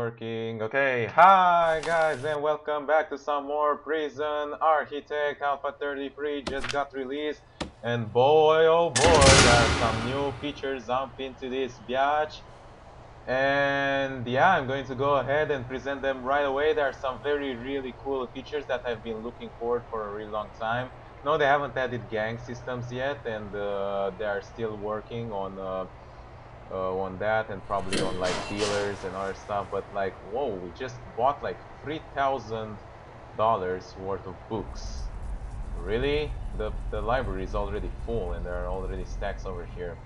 working. Okay, hi guys and welcome back to some more Prison Architect. Alpha 33 just got released and boy oh boy there are some new features jump into this biatch. And yeah, I'm going to go ahead and present them right away. There are some really cool features that I've been looking forward for a really long time. No, they haven't added gang systems yet, and they are still working on that and probably on like dealers and other stuff. But like, whoa, we just bought like $3,000 worth of books. Really? The library is already full and there are already stacks over here.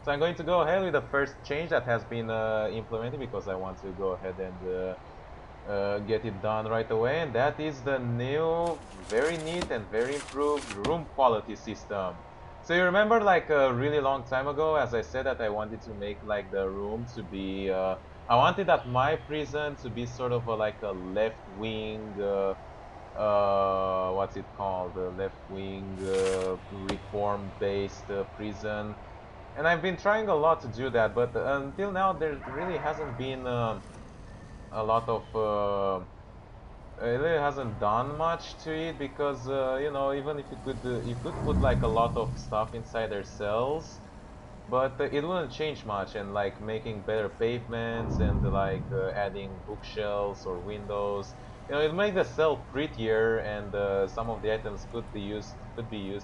So I'm going to go ahead with the first change that has been implemented because I want to go ahead and get it done right away, and that is the new, very neat and very improved room quality system. So you remember like a really long time ago, as I said that I wanted to make like the room to be, I wanted that my prison to be sort of like a left wing, what's it called, a left wing reform based prison. And I've been trying a lot to do that, but until now there really hasn't been a lot of it really hasn't done much to it because you know, even if you could put like a lot of stuff inside their cells, but it wouldn't change much, and like making better pavements and like adding bookshelves or windows, you know, it make the cell prettier, and some of the items could be used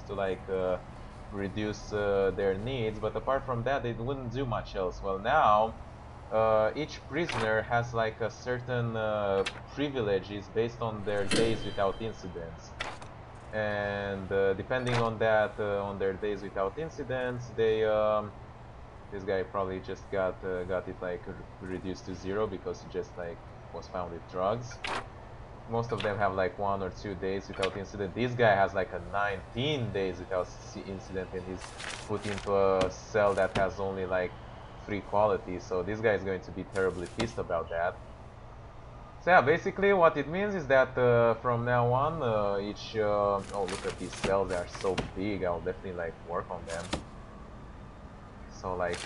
to like reduce their needs, but apart from that it wouldn't do much else. Well, now each prisoner has like a certain privileges based on their days without incidents, and depending on that, on their days without incidents, they this guy probably just got it like reduced to 0 because he just like was found with drugs. Most of them have like 1 or 2 days without incident. This guy has like a 19 days without incident, and he's put into a cell that has only like 3 qualities, so this guy is going to be terribly pissed about that. So yeah, basically what it means is that from now on, each oh, look at these cells, they are so big. I'll definitely like work on them. So like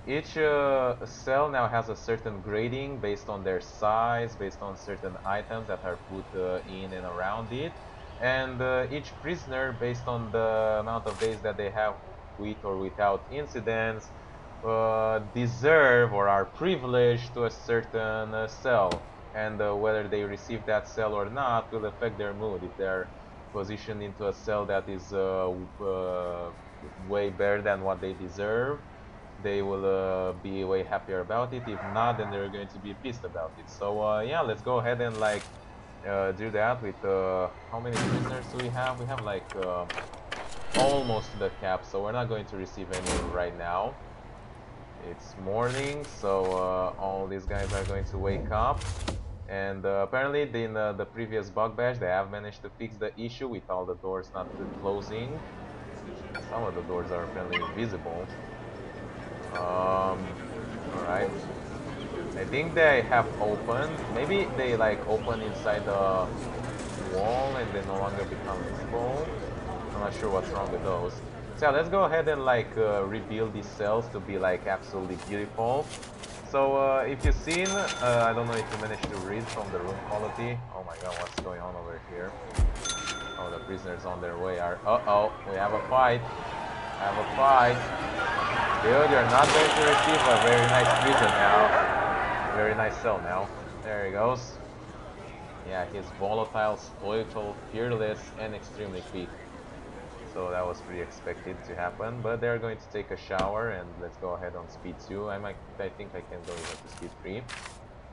each cell now has a certain grading based on their size, based on certain items that are put in and around it, and each prisoner based on the amount of days that they have with or without incidents deserve or are privileged to a certain cell, and whether they receive that cell or not will affect their mood. If they're positioned into a cell that is way better than what they deserve, they will be way happier about it. If not, then they're going to be pissed about it. So yeah, let's go ahead and like do that with how many prisoners do we have? We have like almost the cap, so we're not going to receive any right now. It's morning, so all these guys are going to wake up, and apparently in the previous bug batch they have managed to fix the issue with all the doors not closing. Some of the doors are apparently invisible. Alright, I think they have opened, maybe they like open inside the wall and they no longer become visible. I'm not sure what's wrong with those. So yeah, let's go ahead and like rebuild these cells to be like absolutely beautiful. So if you've seen, I don't know if you managed to read from the room quality. Oh my god, what's going on over here? Oh, the prisoners on their way are... Uh-oh, we have a fight. Have a fight. Dude, you're not going to receive a very nice prison now. Very nice cell now. There he goes. Yeah, he's volatile, stoical, fearless, and extremely quick. So that was pretty expected to happen, but they're going to take a shower, and let's go ahead on speed 2. I think I can go even to speed 3.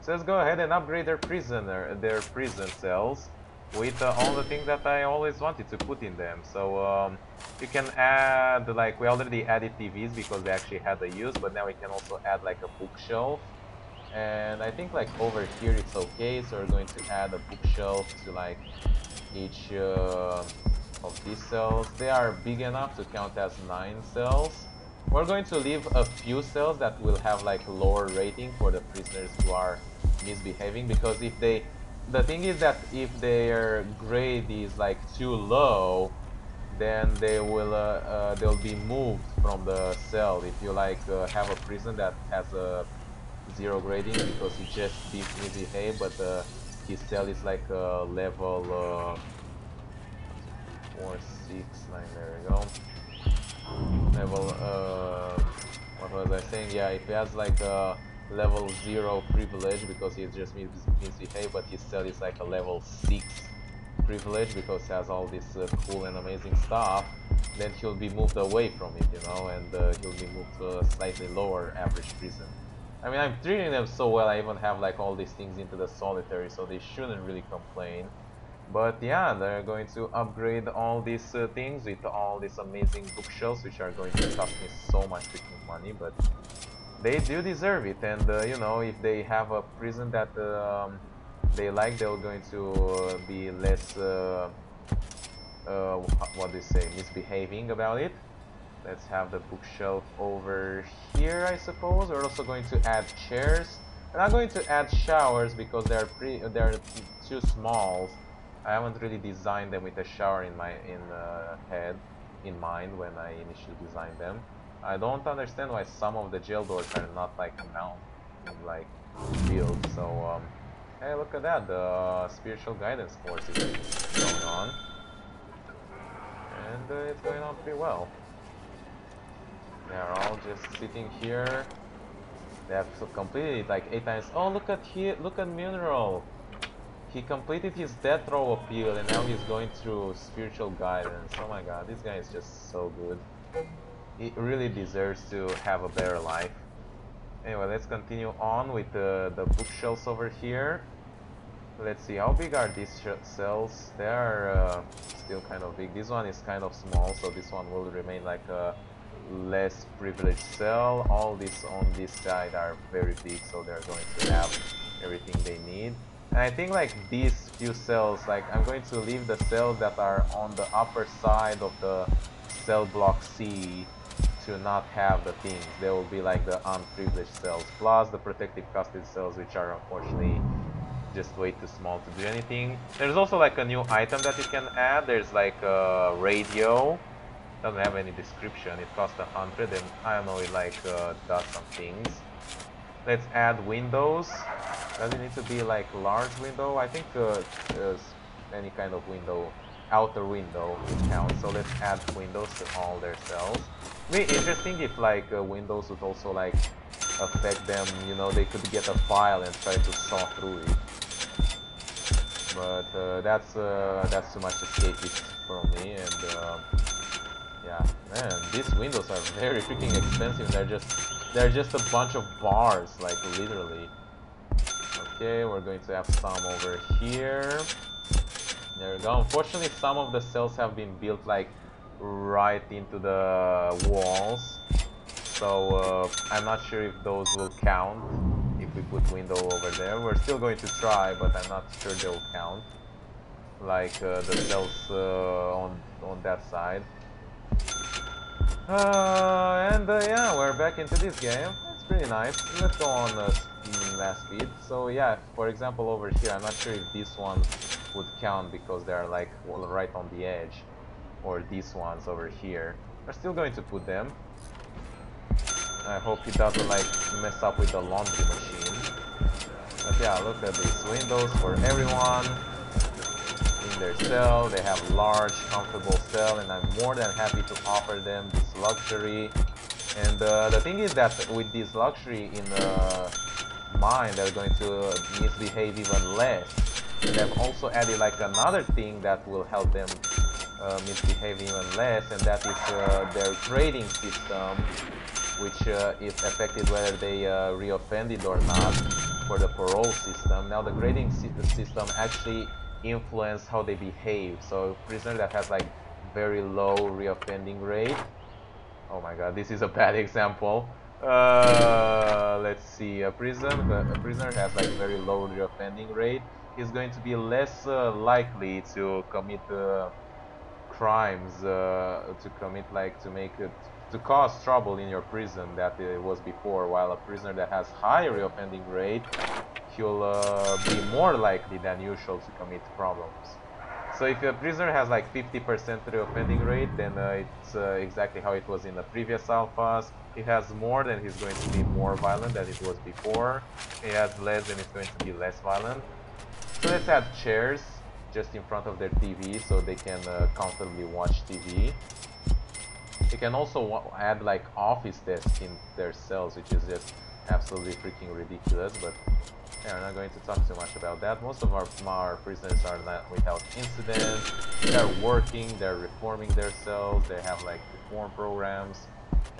So let's go ahead and upgrade their prison cells with all the things that I always wanted to put in them. So you can add, like, we already added TVs because they actually had a use, but now we can also add like a bookshelf. And I think like over here it's okay, so we're going to add a bookshelf to like each of these cells. They are big enough to count as 9 cells. We're going to leave a few cells that will have like lower rating for the prisoners who are misbehaving, because if they, the thing is that if their grade is like too low, then they will they'll be moved from the cell. If you like have a prison that has a zero grading because he just misbehaved, but his cell is like level 469. There we go. Level what was I saying? Yeah, if he has like a level 0 privilege because he just misbehaved, but his cell is like a level 6 privilege because he has all this cool and amazing stuff, then he'll be moved away from it, you know, and he'll be moved to a slightly lower average prison. I mean, I'm treating them so well. I even have like all these things into the solitary, so they shouldn't really complain. But yeah, they're going to upgrade all these things with all these amazing bookshelves, which are going to cost me so much freaking money, but they do deserve it. And you know, if they have a prison that they like, they're going to be less what do you say, misbehaving about it. Let's have the bookshelf over here, I suppose. We're also going to add chairs. We're not going to add showers because they're too small. I haven't really designed them with a shower in mind when I initially designed them. I don't understand why some of the jail doors are not like like built. So hey, look at that! The spiritual guidance course is going on, and it's going on pretty well. They're all just sitting here. They have completed it like 8 times. Oh, look at here! Look at Mineral. He completed his death row appeal and now he's going through spiritual guidance. Oh my god, this guy is just so good. He really deserves to have a better life. Anyway, let's continue on with the bookshelves over here. Let's see, how big are these cells? They are still kind of big. This one is kind of small, so this one will remain like a less privileged cell. All these on this side are very big, so they're going to have everything they need. And I think like these few cells, like I'm going to leave the cells that are on the upper side of the cell block C to not have the things. They will be like the unprivileged cells, plus the protective custody cells, which are unfortunately just way too small to do anything. There's also like a new item that you can add. There's like a radio. Doesn't have any description. It costs 100 and I don't know, it like does some things. Let's add windows. Does it need to be like large window? I think any kind of window, outer window counts. So let's add windows to all their cells. It'd be interesting if like windows would also like affect them. You know, they could get a file and try to saw through it. But that's too much escapist for me. And yeah, man, these windows are very freaking expensive. They're just a bunch of bars, like literally. Okay, we're going to have some over here. There we go. Unfortunately, some of the cells have been built like right into the walls. So I'm not sure if those will count if we put window over there. We're still going to try, but I'm not sure they'll count. Like the cells on that side. Yeah, we're back into this game. It's pretty nice. Let's go on last speed. So yeah, for example over here, I'm not sure if this one would count because they're like right on the edge, or these ones over here. We're still going to put them. I hope it doesn't like mess up with the laundry machine. But yeah, look at these windows for everyone. In their cell, they have large, comfortable cell, and I'm more than happy to offer them this luxury. And the thing is that with this luxury in mind, they're going to misbehave even less. And they've also added like another thing that will help them misbehave even less, and that is their grading system, which is affected whether they reoffended or not for the parole system. Now the grading system actually influence how they behave. So a prisoner that has like very low reoffending rate. Oh my god, this is a bad example. Let's see, a prisoner has like very low reoffending rate. Is going to be less likely to commit crimes, to cause trouble in your prison that it was before. While a prisoner that has high reoffending rate, he'll be more likely than usual to commit problems. So if a prisoner has like 50% reoffending rate, then it's exactly how it was in the previous alphas. He has more, then he's going to be more violent than it was before. He has less, then it's going to be less violent. So let's add chairs just in front of their TV so they can comfortably watch TV. You can also add like office desks in their cells, which is just absolutely freaking ridiculous, but yeah, we're not going to talk too much about that. Most of our prisoners are not without incident. They're working, they're reforming their cells, they have like reform programs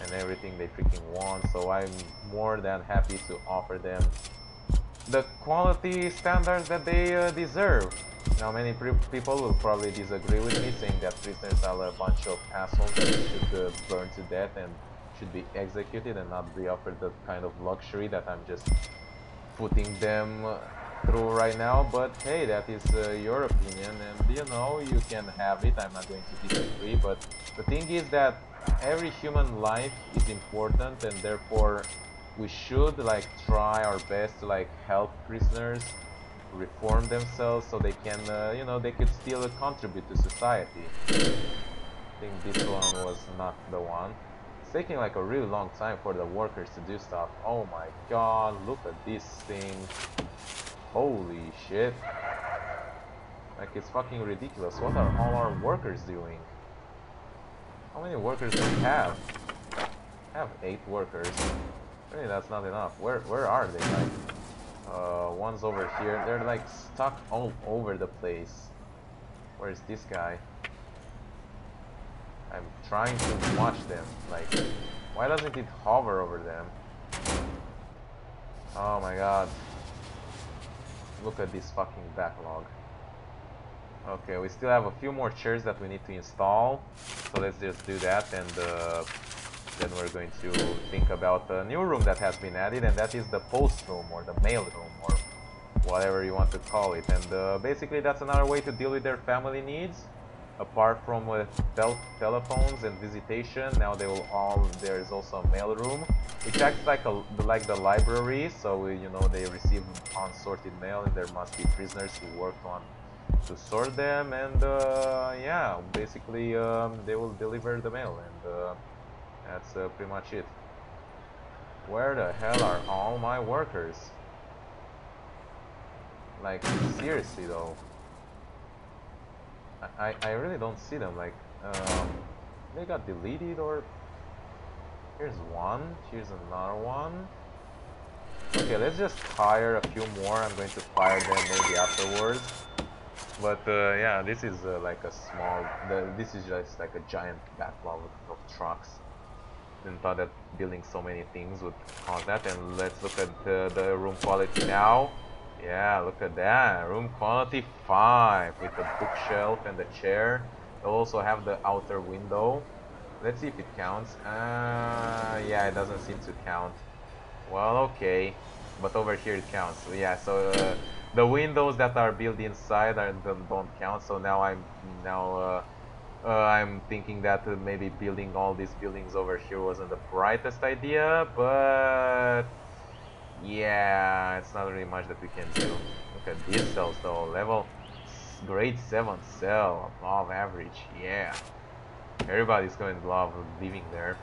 and everything they freaking want, so I'm more than happy to offer them the quality standards that they deserve. Now, many people will probably disagree with me, saying that prisoners are a bunch of assholes that should burn to death and should be executed and not be offered the kind of luxury that I'm just putting them through right now. But hey, that is your opinion, and you know, you can have it. I'm not going to disagree, but the thing is that every human life is important, and therefore we should like try our best to like help prisoners reform themselves so they can, you know, they could still contribute to society. I think this one was not the one. It's taking like a really long time for the workers to do stuff. Oh my god, look at this thing. Holy shit. Like, it's fucking ridiculous. What are all our workers doing? How many workers do we have? I have 8 workers. Really, that's not enough. Where are they? Like, one's over here. They're like stuck all over the place. Where's this guy? I'm trying to watch them. Like, why doesn't it hover over them? Oh my god. Look at this fucking backlog. Okay, we still have a few more chairs that we need to install. So let's just do that, and then we're going to think about a new room that has been added, and that is the post room or the mail room or whatever you want to call it. And basically that's another way to deal with their family needs. Apart from telephones and visitation, now there is also a mail room, which acts like the library. So you know, they receive unsorted mail, and there must be prisoners who worked on to sort them, and yeah, basically they will deliver the mail, and that's pretty much it. Where the hell are all my workers? Like, seriously though. I really don't see them. Like, they got deleted, or here's one, here's another one. Okay, let's just hire a few more. I'm going to fire them maybe afterwards. But yeah, this is like a small. This is just like a giant backlog of trucks. Didn't thought that building so many things would cause that. And let's look at the room quality now. Yeah, look at that. Room quality 5 with the bookshelf and the chair. They'll also have the outer window. Let's see if it counts. Yeah, it doesn't seem to count. Well, okay. But over here it counts. So, yeah, so the windows that are built inside don't count. So now I'm thinking that maybe building all these buildings over here wasn't the brightest idea, but yeah, it's not really much that we can do. Look at these cells though, grade 7 cell, above average, yeah. Everybody's going to love living there.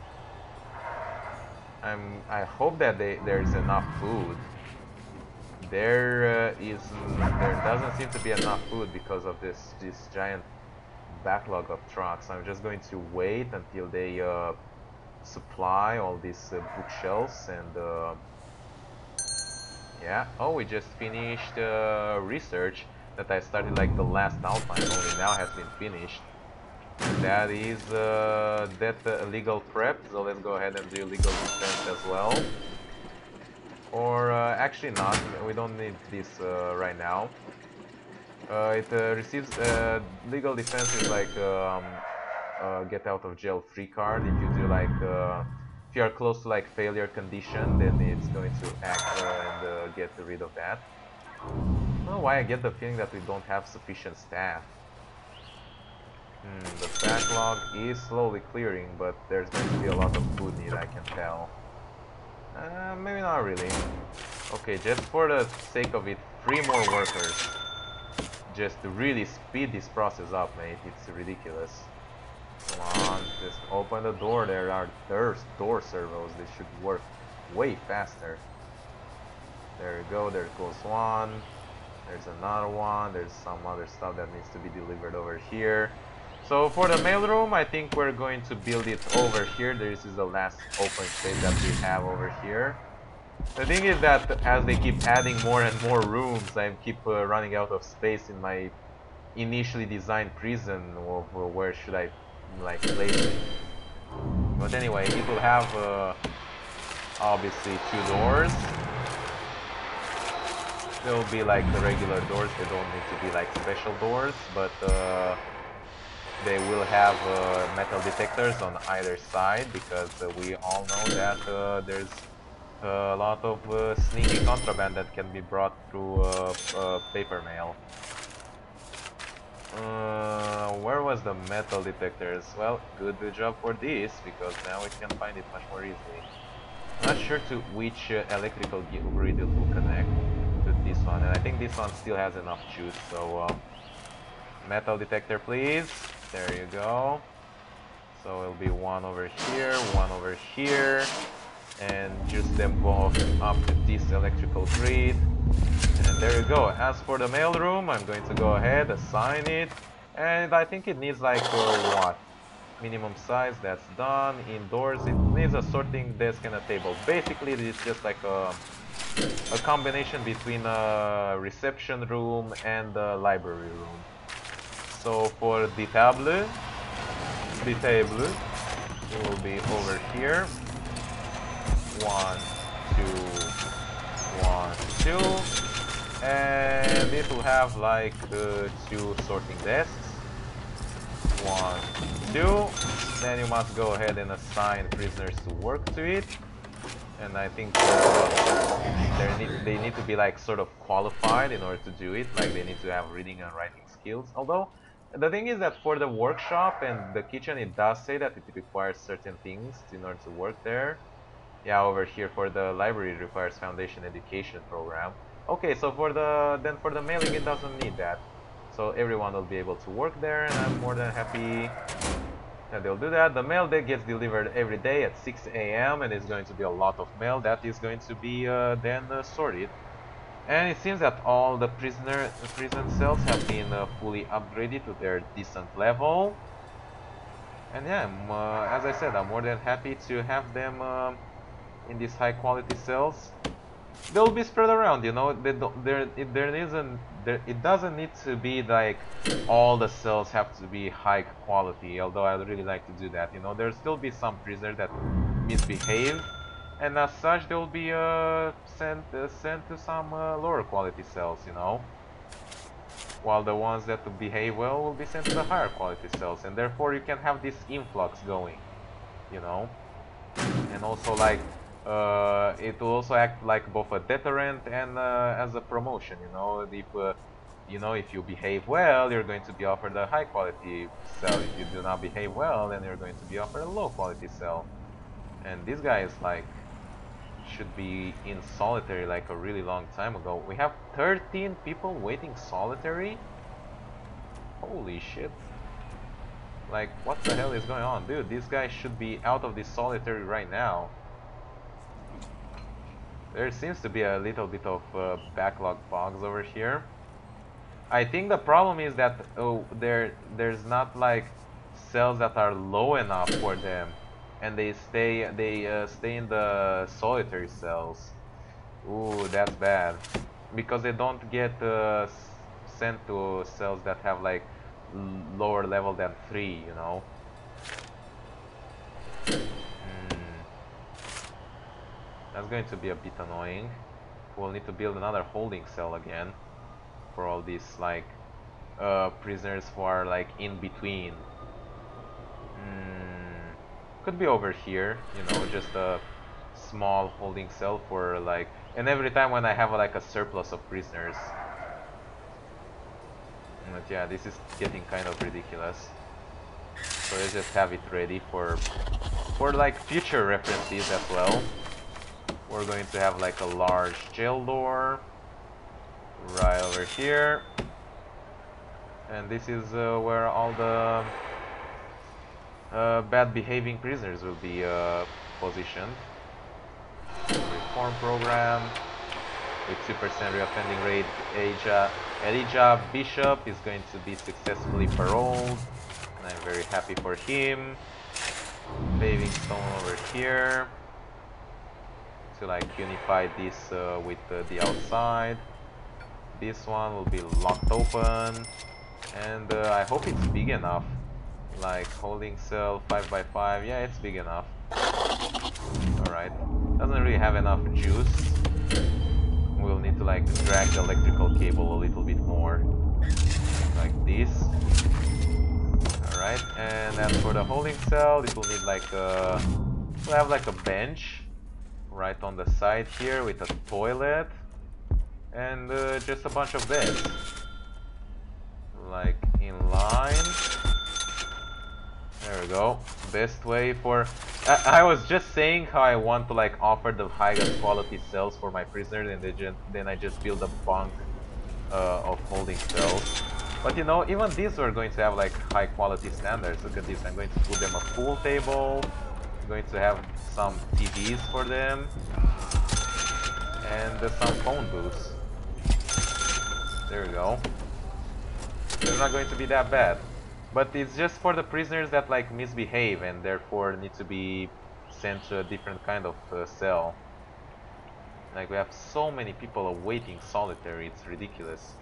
I hope that there's enough food. There doesn't seem to be enough food because of this giant backlog of trucks. I'm just going to wait until they supply all these bookshelves, and yeah. Oh, we just finished research that I started like the last outline, only now has been finished. And that is legal prep, so let's go ahead and do legal defense as well. Or actually not, we don't need this right now. It receives legal defense is like get out of jail free card. If you do like if you are close to like failure condition, then it's going to act and get rid of that. I don't know why I get the feeling that we don't have sufficient staff. The backlog is slowly clearing, but there's going to be a lot of food need, I can tell. Maybe not really. Okay, just for the sake of it, 3 more workers. just to really speed this process up, mate. It's ridiculous. Come on, just open the door. There are door servos. They should work way faster. There you go. There goes one. There's another one. There's some other stuff that needs to be delivered over here. So for the mailroom, I think we're going to build it over here. This is the last open space that we have over here. The thing is that as they keep adding more and more rooms, I keep running out of space in my initially designed prison. Of where should I like place it? But anyway, it will have obviously 2 doors. They'll be like the regular doors. They don't need to be like special doors, but they will have metal detectors on either side, because we all know that there's a lot of sneaky contraband that can be brought through paper mail. Where was the metal detectors? Well, good job for this, because now we can find it much more easily. Not sure to which electrical grid it will connect to this one, and I think this one still has enough juice, so metal detector please. There you go. So it'll be one over here, and just them both up to this electrical grid. And there you go. As for the mailroom, I'm going to go ahead, assign it, and I think it needs like what? Minimum size, that's done. Indoors, it needs a sorting desk and a table. Basically, it's just like a combination between a reception room and a library room. So for the table will be over here. 1, 2, 1, 2, and it will have like 2 sorting desks. 1, 2. Then you must go ahead and assign prisoners to work to it. And I think they need to be like sort of qualified in order to do it. Like they need to have reading and writing skills. Although the thing is that for the workshop and the kitchen, it does say that it requires certain things in order to work there. Yeah, over here for the library, it requires foundation education program. Okay, so for the mailing, it doesn't need that. So everyone will be able to work there, and I'm more than happy that they'll do that. The mail that gets delivered every day at 6 AM, and it's going to be a lot of mail that is going to be then sorted. And it seems that all the prison cells have been fully upgraded to their decent level. And yeah, as I said, I'm more than happy to have them in these high quality cells. They'll be spread around, you know. It doesn't need to be like all the cells have to be high quality, although I'd really like to do that, you know. There'll still be some prisoners that misbehave, and as such they'll be sent to some lower quality cells, you know, while the ones that behave well will be sent to the higher quality cells, and therefore you can have this influx going, you know. And also like it will also act like both a deterrent and as a promotion, you know. If you behave well, you're going to be offered a high quality cell. If you do not behave well, then you're going to be offered a low quality cell. And this guy is like should be in solitary like a really long time ago. We have 13 people waiting solitary. Holy shit. Like, what the hell is going on? Dude, this guy should be out of this solitary right now. There seems to be a little bit of backlog bugs over here. I think the problem is that there's not like cells that are low enough for them, and they stay in the solitary cells. Ooh, that's bad, because they don't get sent to cells that have like lower level than 3, you know. That's going to be a bit annoying. We'll need to build another holding cell again for all these like prisoners who are like in between. Could be over here, you know, just a small holding cell for like, and every time when I have like a surplus of prisoners. But yeah, this is getting kind of ridiculous. So let's just have it ready for like future references as well. We're going to have like a large jail door right over here. And this is where all the bad behaving prisoners will be positioned. Reform program with 2% reoffending rate. Elijah Bishop is going to be successfully paroled, and I'm very happy for him. Paving stone over here to like unify this with the outside. This one will be locked open, and I hope it's big enough. Like holding cell 5x5, yeah, it's big enough. Alright, doesn't really have enough juice. We'll need to like drag the electrical cable a little bit more, like this. Alright, and as for the holding cell, it will need like we'll have like a bench right on the side here with a toilet and just a bunch of beds, like in line. There we go. Best way for... I was just saying how I want to like offer the highest quality cells for my prisoners, and then I just build a bunk of holding cells. But you know, even these are going to have like high quality standards. Look at this. I'm going to put them a pool table. I'm going to have some TVs for them. And some phone booths. There we go. They're not going to be that bad. But it's just for the prisoners that like misbehave and therefore need to be sent to a different kind of cell. Like we have so many people awaiting solitary, it's ridiculous.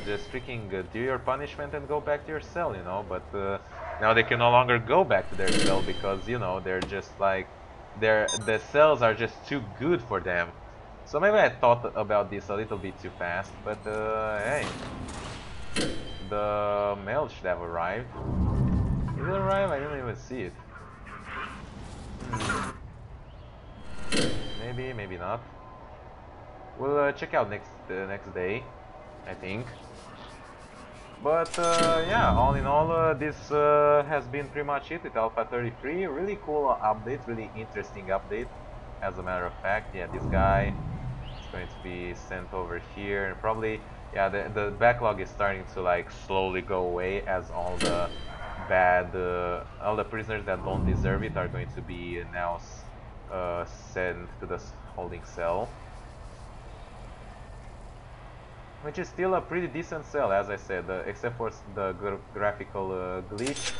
Just freaking do your punishment and go back to your cell, you know, but now they can no longer go back to their cell because, you know, they're just like, the cells are just too good for them. So maybe I thought about this a little bit too fast, but hey, the mail should have arrived. Did it arrive? I didn't even see it. Maybe, maybe not. We'll check out next day, I think. But yeah, all in all, this has been pretty much it with Alpha 33. Really cool update, really interesting update. As a matter of fact, yeah, this guy is going to be sent over here, and probably, yeah, the backlog is starting to like slowly go away as all the all the prisoners that don't deserve it are going to be now sent to the holding cell. Which is still a pretty decent cell, as I said, except for the graphical glitch.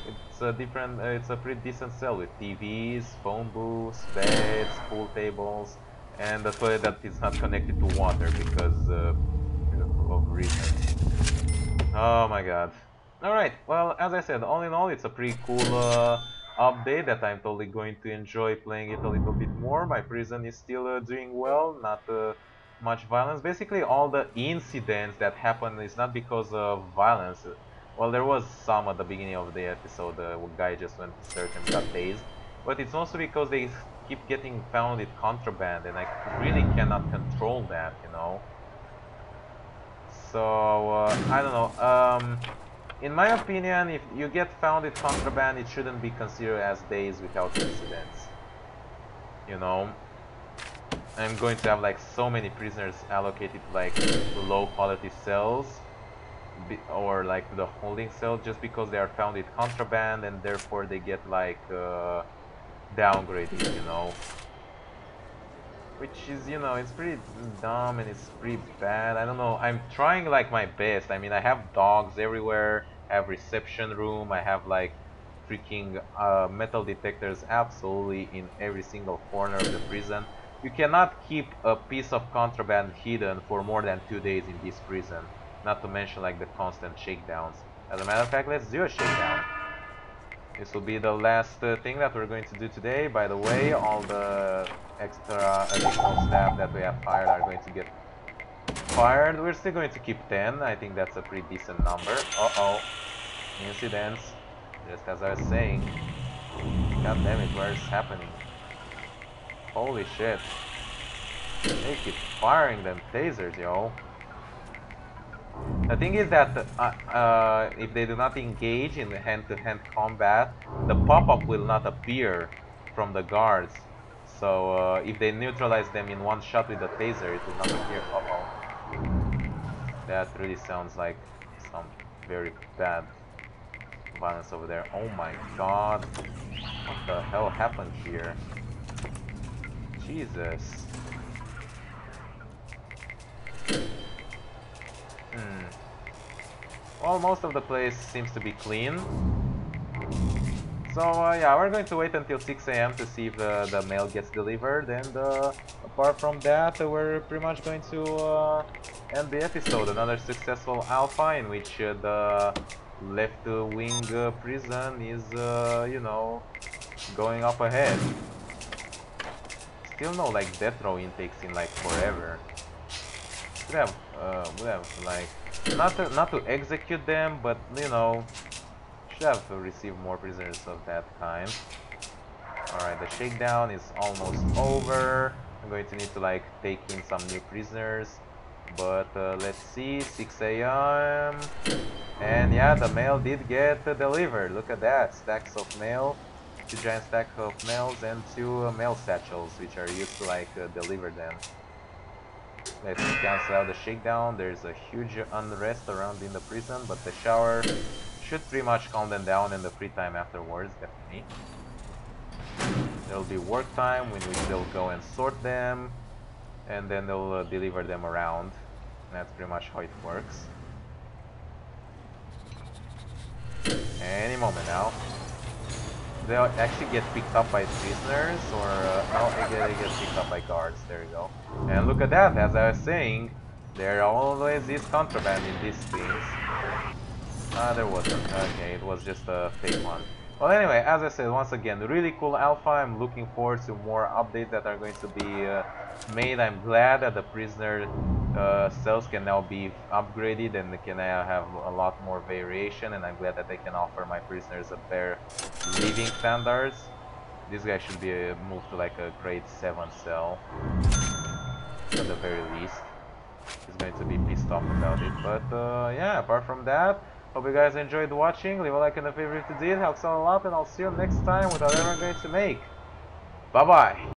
It's a different, it's a pretty decent cell with TVs, phone booths, beds, pool tables, and a toilet that is not connected to water because of reasons. Oh my god. Alright, well, as I said, all in all, it's a pretty cool update that I'm totally going to enjoy playing it a little bit more. My prison is still doing well, not much violence. Basically, all the incidents that happen is not because of violence. Well, there was some at the beginning of the episode. The guy just went berserk and got tased. But it's also because they keep getting found with contraband, and I really cannot control that, you know. So, I don't know. In my opinion, if you get found with contraband, it shouldn't be considered as days without incidents. You know? I'm going to have like so many prisoners allocated to like low quality cells or like the holding cell just because they are found with contraband, and therefore they get like downgraded, you know, which is, you know, it's pretty dumb and it's pretty bad. I don't know, I'm trying like my best. I mean, I have dogs everywhere, I have reception room, I have like freaking metal detectors absolutely in every single corner of the prison. You cannot keep a piece of contraband hidden for more than 2 days in this prison, not to mention like the constant shakedowns. As a matter of fact, let's do a shakedown. This will be the last thing that we're going to do today. By the way, all the extra additional staff that we have hired are going to get fired. We're still going to keep 10. I think that's a pretty decent number. Uh-oh. Incidents. Just as I was saying. God damn it, where is happening? Holy shit. They keep firing them tasers, yo. The thing is that if they do not engage in hand-to-hand combat, the pop-up will not appear from the guards. So if they neutralize them in one shot with the taser, it will not appear. Uh-oh. That really sounds like some very bad violence over there. Oh my god. What the hell happened here? Jesus. Well, most of the place seems to be clean. So yeah, we're going to wait until 6 a.m. to see if the mail gets delivered, and apart from that, we're pretty much going to end the episode. Another successful alpha in which the left-wing prison is, you know, going up ahead. Still no like death row intakes in like forever. Would have like not to execute them, but you know, should have received more prisoners of that kind. Alright, the shakedown is almost over. I'm going to need to like take in some new prisoners. But let's see, 6 a.m. And yeah, the mail did get delivered. Look at that, stacks of mail. 2 giant stacks of mails and 2 mail satchels, which are used to like deliver them. Let's cancel out the shakedown. There's a huge unrest around in the prison, but the shower should pretty much calm them down, and the free time afterwards, definitely. There'll be work time in which they'll go and sort them, and then they'll deliver them around. And that's pretty much how it works. Any moment now. They'll actually get picked up by prisoners, or no, they get picked up by guards. There you go. And look at that, as I was saying, there always is contraband in these things. There wasn't. Okay, it was just a fake one. Well, anyway, as I said, once again, really cool alpha. I'm looking forward to more updates that are going to be made. I'm glad that the prisoner cells can now be upgraded and can now have a lot more variation, and I'm glad that they can offer my prisoners a better living standards. This guy should be moved to like a grade 7 cell at the very least. He's going to be pissed off about it, but yeah, apart from that, hope you guys enjoyed watching. Leave a like and a favorite if you did, helps out a lot, and I'll see you next time with whatever I'm going to make. Bye bye!